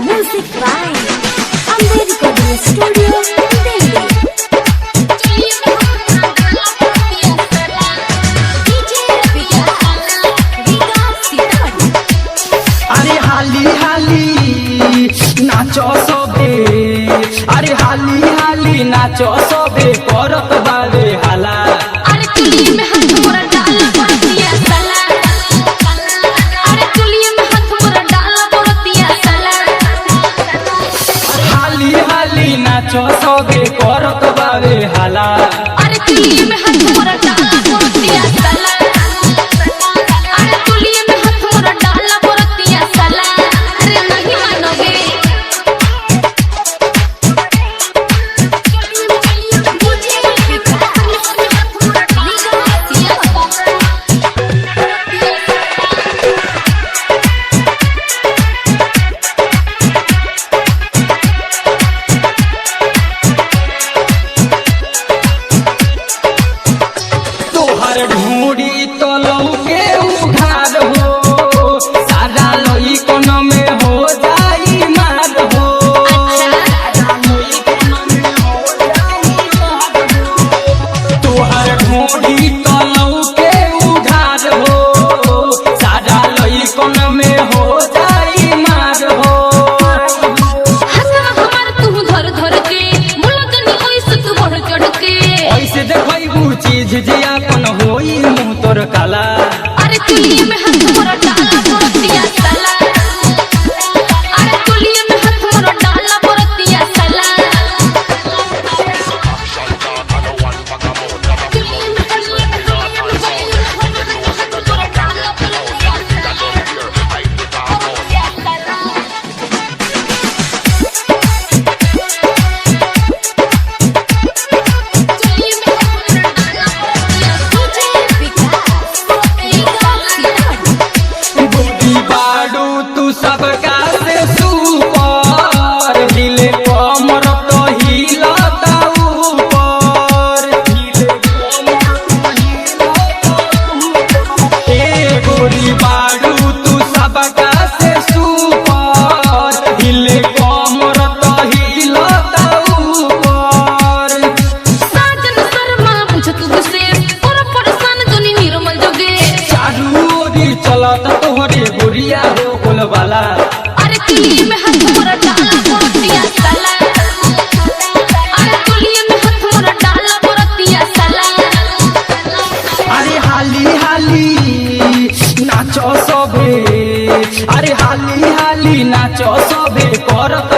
Music by Ambedkar Studio, Delhi. अरे हाली हाली नाचो सबे, अरे हाली हाली नाचो सबे करत बारे हाला। अरे चुलिए में हाथ मोरा डाला बरतिया साला, अरे चुलिए में हाथ मोरा डाला बरतिया साला। हाली हाली नाचो सबे करत बारे हाला। अरे चुलिए में हाथ मोरा डाला बरतिया साला, अरे चुलिए में हाथ मोरा डाला बरतिया साला। अरे नहीं मानोगे तोहर ढूंढी तो लौके उघार हो, सारा लई कोन में हो जाई मार हो। तोहर ढूंढी तो लौके उघार हो, सारा लई कोन में हो जाई मार हो। हसना हमार तू धर धर के मुलकनी ओइसे तू बढ़ चढ़ के। ऐसे देखबू चीज जे अपन होई मुंह तोर काला। अरे चुलिए में हाथ मोरा डाला बरतिया साला, अरे चुलिए में हाथ मोरा डाला बरतिया साला। गोदी बाडू तू सबका से सुपर, हिले कमर तो हिलता ऊपर। ए गोरी बाडू तू सबका से सुपर, हिले कमर तो हिलता ऊपर। साजन शर्मा पूछ तू से पर परेशान जोनी निर्मल जोगे। चारू ओरी चलत तोहरे गोरिया हो गोलवाला। अरे चुलिए में हाथ मोरा डाला बरतिया साला, अरे चुलिए में हाथ मोरा डाला बरतिया साला। अरे हाली हाली नाचो सबे, अरे हाली हाली नाचो सबे करत